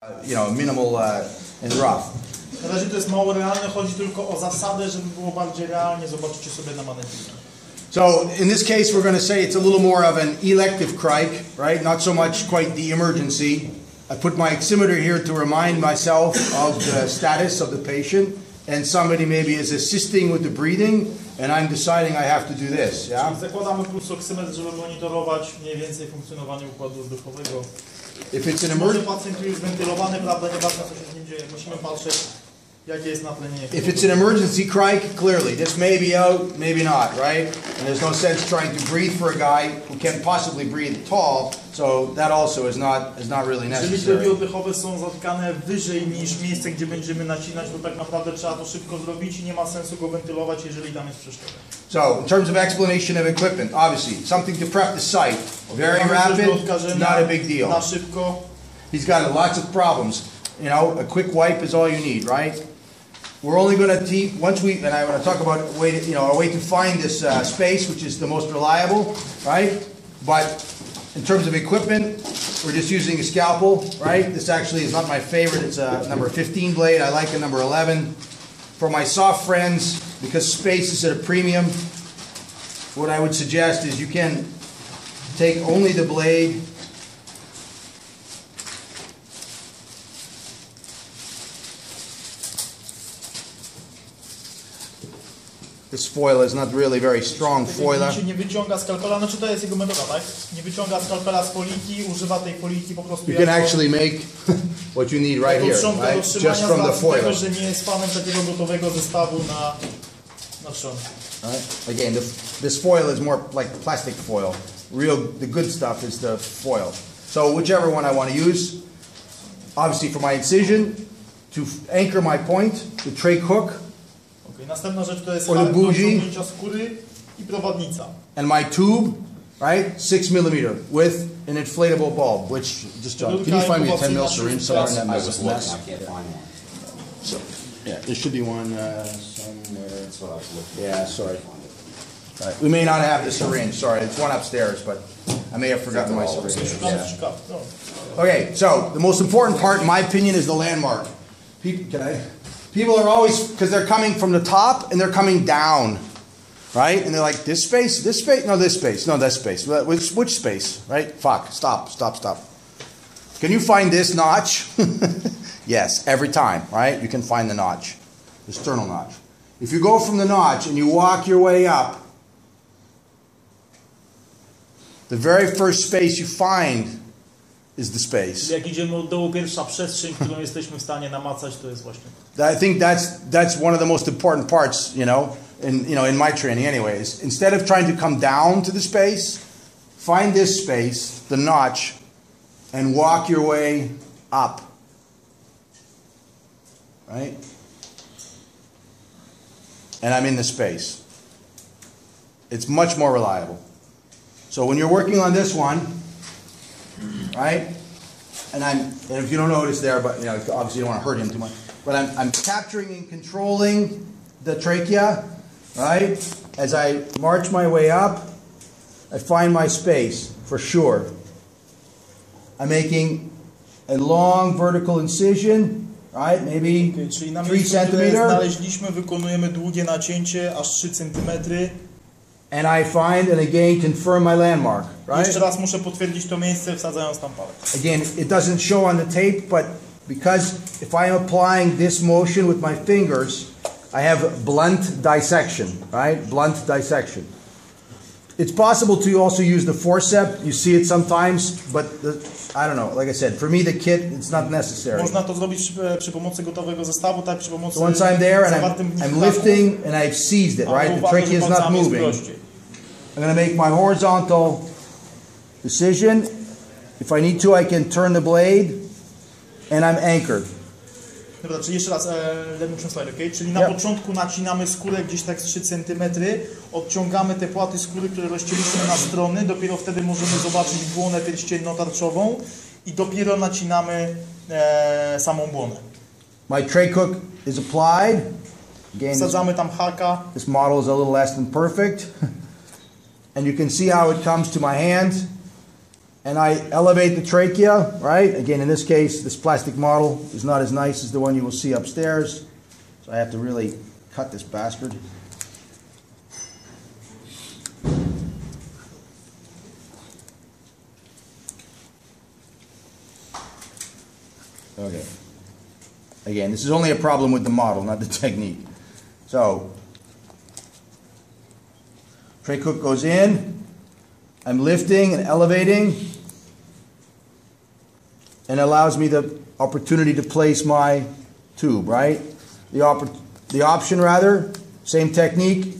minimal and rough. Na razie to jest mało realne, chodzi tylko o zasadę, żeby było bardziej realnie, zobaczycie sobie na manekinie. So in this case we're going to say it's a little more of an elective crike, right? Not so much quite the emergency. I put my oximeter here to remind myself of the status of the patient, and somebody maybe is assisting with the breathing, and I'm deciding I have to do this, yeah? Czyli zakładamy pulsoksymetr, żeby monitorować mniej więcej funkcjonowanie układu oddechowego. If it's an Może pacjent tu jest wentylowany, prawda, nieważne co się z nim dzieje, musimy patrzeć, jakie jest natlenienie. If it's an emergency crike, clearly, this may be out, maybe not, right? And there's no sense trying to breathe for a guy who can't possibly breathe at all, so that also is not really necessary. Jeżeli drogi oddechowe są zatkane wyżej niż miejsce, gdzie będziemy nacinać, to tak naprawdę trzeba to szybko zrobić i nie ma sensu go wentylować, jeżeli tam jest przeszkoda. So, in terms of explanation of equipment, obviously, something to prep the site. Very rapid, not a big deal. Na szybko. He's got lots of problems. A quick wipe is all you need, right? We're only going to and I want to talk about a way to find this space, which is the most reliable, right? But in terms of equipment, we're just using a scalpel, right? This actually is not my favorite. It's a number 15 blade. I like a number 11. For my soft friends, because space is at a premium, what I would suggest is you can take only the blade. This foil is not really very strong foil. Nie wyciąga skalpela, znaczy to jest jego metoda, tak? Nie wyciąga skalpela z foliki, używa tej foliki po prostu. You can actually make what you need right here, right? Just from the foil. Tego, że nie jest fanem takiego gotowego zestawu na trzon. Right? Again, this foil is more like plastic foil. The good stuff is the foil. So whichever one I want to use. Obviously for my incision, to anchor my point, the trach hook. Następna rzecz to jest hak do wciągnięcia skóry i prowadnica. And my tube, right, 6 mm with an inflatable bulb, which just can you find me a 10 ml syringe somewhere in that mess? I can't find one. So, yeah, there should be one somewhere. That's what I was looking. Yeah, sorry. Right. We may not have the syringe. Sorry, it's one upstairs, but I may have forgotten my syringe. Yeah. Okay, so the most important part, in my opinion, is the landmark. People are always, because they're coming from the top and they're coming down, right? And they're like, this space, no, this space, no, that space. Which space, right? Fuck, stop. Can you find this notch? Yes, every time, right? You can find the notch, the sternal notch. If you go from the notch and you walk your way up, the very first space you find is the space. Jak idziemy od dołu, pierwsza przestrzeń, którą jesteśmy w stanie namacać, to jest właśnie. I think that's one of the most important parts, in my training anyways. Instead of trying to come down to the space, find this space, the notch, and walk your way up. Right? And I'm in the space. It's much more reliable. So when you're working on this one, right? And if you don't notice there, but obviously you don't want to hurt him too much. But I'm capturing and controlling the trachea, right? As I march my way up, I find my space for sure. I'm making a long vertical incision, right? Maybe 3 centimeters. Znaleźliśmy, wykonujemy długie nacięcie, aż 3 cm. And I find and again confirm my landmark, right? Jeszcze raz muszę potwierdzić to miejsce, wsadzając tam palec. Again, it doesn't show on the tape, but because if I am applying this motion with my fingers, I have blunt dissection, right? Blunt dissection. It's possible to also use the forceps. You see it sometimes, but I don't know. Like I said, for me, the kit, it's not necessary. Można to zrobić przy pomocy gotowego zestawu, tak? Przy pomocy. So once I'm there and I'm lifting and I've seized it, right? The trachea is not moving. I'm going to make my horizontal decision. If I need to, I can turn the blade, and I'm anchored. Dobra, czyli jeszcze raz, let me translate, okay? Czyli na początku nacinamy skórę gdzieś tak z 3 cm, odciągamy te płaty skóry, które rozcięliśmy na strony, dopiero wtedy możemy zobaczyć błonę pierścienno-tarczową i dopiero nacinamy samą błonę. My trach hook is applied. Again, wsadzamy tam haka. This model is a little less than perfect. And you can see how it comes to my hand. and I elevate the trachea, right? Again, in this case, this plastic model is not as nice as the one you will see upstairs. So I have to really cut this bastard. Okay. Again, this is only a problem with the model, not the technique. So, trach hook goes in. I'm lifting and elevating, and allows me the opportunity to place my tube, right? The option rather, same technique.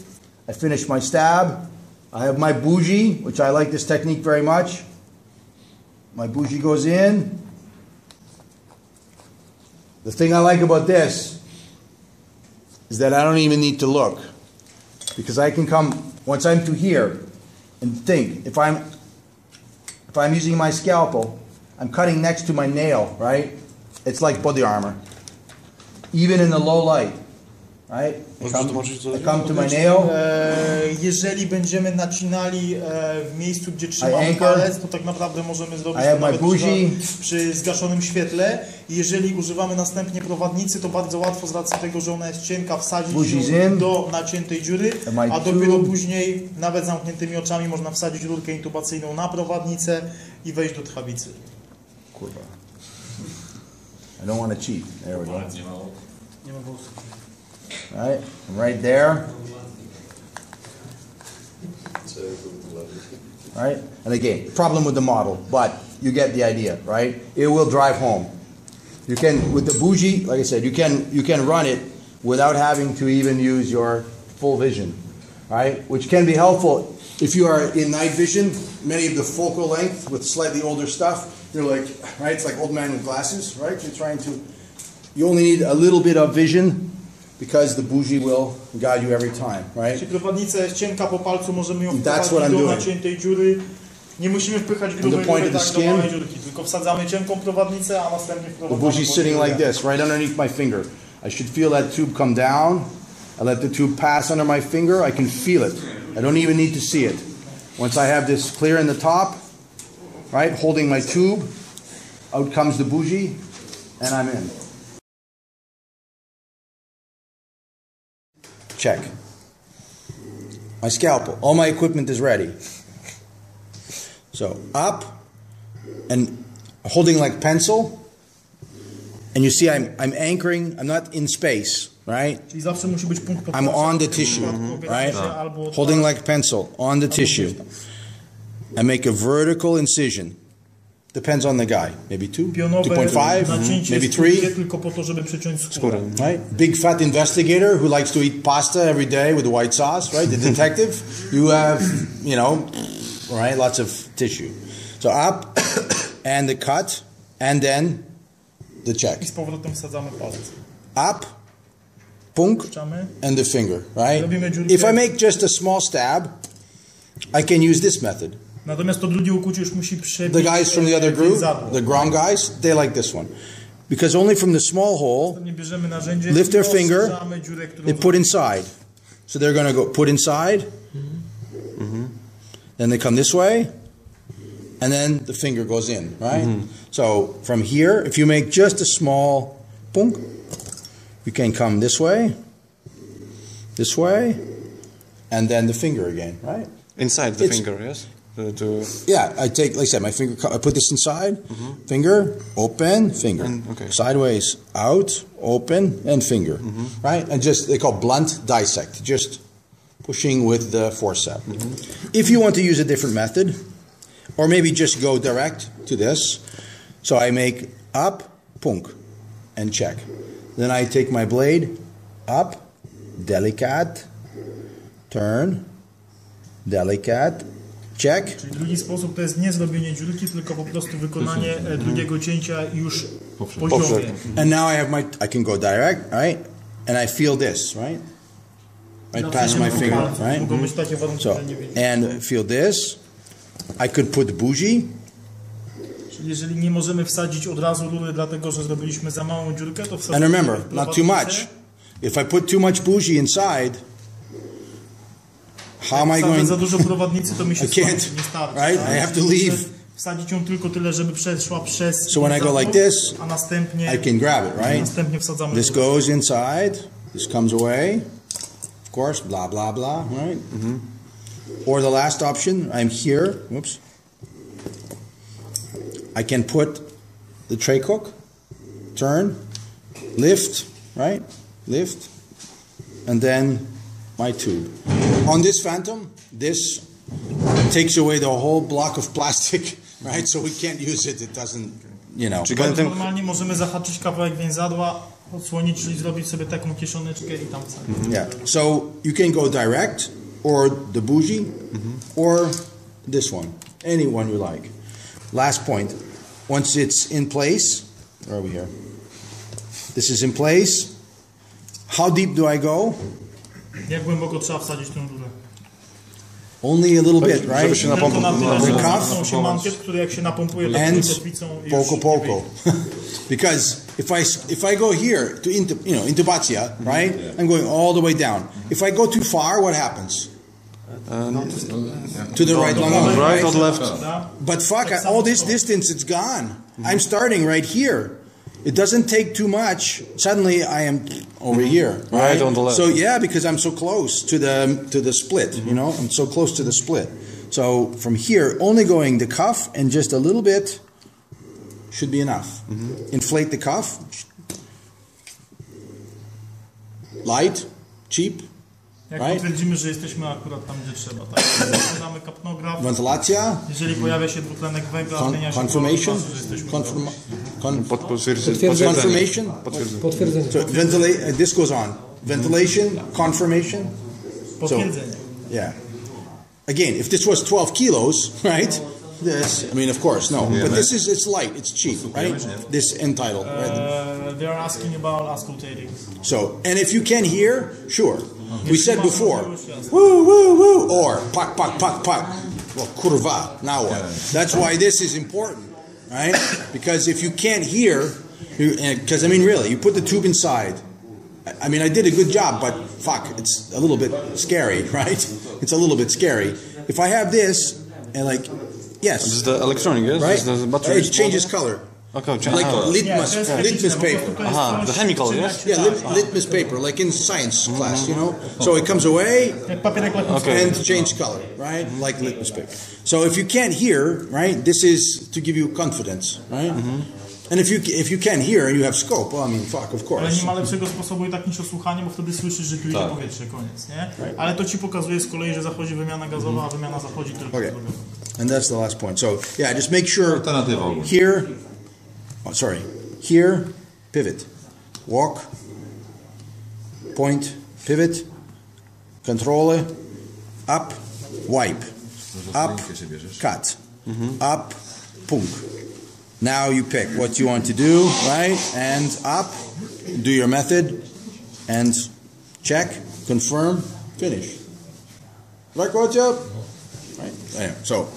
I finish my stab. I have my bougie, which I like this technique very much. My bougie goes in. The thing I like about this is that I don't even need to look, because I can come, once I'm to here, and think, if I'm using my scalpel, I'm cutting next to my nail, right? It's like body armor. Even in the low light, right? I come to my nail. Jeżeli będziemy nacinali w miejscu, gdzie trzymamy palec, to tak naprawdę możemy zrobić to nawet przy zgaszonym świetle. I jeżeli używamy następnie prowadnicy, to bardzo łatwo z racji tego, że ona jest cienka, wsadzić ją do naciętej dziury, a dopiero później, nawet zamkniętymi oczami, można wsadzić rurkę intubacyjną na prowadnicę i wejść do tchawicy. Kurwa. I don't want to cheat. There we go. Right, right there. Right, and again, problem with the model, but you get the idea, right? It will drive home. You can, with the bougie, like I said, you can run it without having to even use your full vision, right? Which can be helpful if you are in night vision. Many of the focal length with slightly older stuff, you're like, right? It's like old man with glasses, right? You're trying to. You only need a little bit of vision, because the bougie will guide you every time, right? Jeśli prowadnica jest cienka po palcu, możemy ją wprowadzić do naciętej dziury. Nie musimy wpychać grubej rury tak do małej dziurki, tylko wsadzamy cienką prowadnicę, a następnie wprowadzamy. The bougie is sitting like this, right underneath my finger. I should feel that tube come down. I let the tube pass under my finger. I can feel it. I don't even need to see it. Once I have this clear in the top, right, holding my tube, out comes the bougie, and I'm in. Check. My scalpel. All my equipment is ready. So up and holding like pencil. And you see I'm anchoring. I'm not in space, right? I'm on the tissue, right? Holding like pencil on the tissue. I make a vertical incision. Depends on the guy. Maybe 2, 2.5, maybe 3. Right? Big fat investigator who likes to eat pasta every day with white sauce, right? The detective. You have, you know, right? Lots of tissue. So up and the cut, and then the check. Up, punk, and the finger, right? If I make just a small stab, I can use this method. Natomiast to drugi ukłucie już musi przebić. The guys from the other group, the ground guys, they like this one. Because only from the small hole, lift their finger and put inside. So they're going to go put inside, then they come this way, and then the finger goes in, right? So from here, if you make just a small punk, you can come this way, and then the finger again, right? Inside the finger, yes? Yeah, I take, like I said, my finger, I put this inside, finger, open, finger. Sideways, out, open, and finger. Right? And just, they call blunt dissect, just pushing with the forceps. If you want to use a different method, or maybe just go direct to this, so I make up, punk, and check. Then I take my blade, up, delicate, turn, delicate, check. Czyli drugi sposób to jest nie zrobienie dziurki, tylko po prostu wykonanie drugiego cięcia już w poziomie. And now I can go direct, right? And I feel this, right? Right past my finger, right? So, and feel this. I could put bougie. Czyli jeżeli nie możemy wsadzić od razu rury, dlatego że zrobiliśmy za małą dziurkę, to wsadzimy. And remember, not too much. If I put too much bougie inside, how am I going? Za dużo prowadnicy to mi się I can't, right? I have to leave Wsadzić ją tylko tyle, żeby przeszła przez... So when I go like this, a następnie, I can grab it, right? Następnie wsadzamy This goes inside, this comes away, of course, blah, blah, blah, right? Or the last option, I'm here, whoops. I can put the tray cook, turn, lift, right? Lift, and then my tube. On this Phantom, this takes away the whole block of plastic, right? So we can't use it, it doesn't, you know. Normalnie możemy zahaczyć kawałek więzadła, odsłonić, czyli zrobić sobie taką kieszoneczkę i tam wsadzić. Yeah, so you can go direct, or the bougie, or this one, any one you like. Last point, once it's in place, where are we here? This is in place. How deep do I go? Jak głęboko trzeba wsadzić tę rurę? Only a little bit, right? The cuff się mankiet, który jak się napompuje and poco. Because if I go here to intubacja, right? I'm going all the way down. If I go too far, what happens? To the right lung, right or left? But fuck, all this distance, it's gone. I'm starting right here. It doesn't take too much. Suddenly I am over here, right? On the left. So yeah, because I'm so close to the split, you know, I'm so close to the split. So from here, only going the cuff and just a little bit should be enough. Inflate the cuff. Light, cheap. Jak potwierdzimy, że jesteśmy akurat tam, gdzie trzeba, tak? Damy kapnograf. Wentylacja. Jeżeli pojawia się dwutlenek węgla, zmienia się confirmation. Potwierdzenie. Potwierdzenie. So this goes on. Ventilation, confirmation. Potwierdzenie. So, yeah. Again, if this was 12 kilos, right? This, I mean, of course, no. But this is, it's light, it's cheap, right? This end title. Right? They are asking about auscultating. So, and if you can hear, sure. We said before, woo, woo, woo, or pak, pak, pak, pak. Well, kurva, now what? That's why this is important, right? Because if you can't hear, because I mean, really, you put the tube inside. I mean, I did a good job, but fuck, it's a little bit scary, right? It's a little bit scary. If I have this, and like, yes. This is the electronic, yes? Right? This is the battery. It changes color. Okay, like litmus paper. The chemical, yes? Yeah, litmus paper, like in science class, you know? So it comes away and change color, right? Like litmus paper. So if you can't hear, right, this is to give you confidence, right? And if you can hear and you have scope, well, I mean, fuck, of course. Ale nie ma lepszego sposobu tak niż osłuchanie, bo wtedy słyszysz, że tu idzie powietrze, koniec, nie? Ale to ci pokazuje z kolei, że zachodzi wymiana gazowa, a wymiana zachodzi tylko z gazowa. And that's the last point. So, yeah, just make sure here, here, pivot, walk, point, pivot, control, up, wipe, up, cut, up, punk. Now you pick what you want to do, right? And up, do your method, and check, confirm, finish. Right, right? Anyway, so.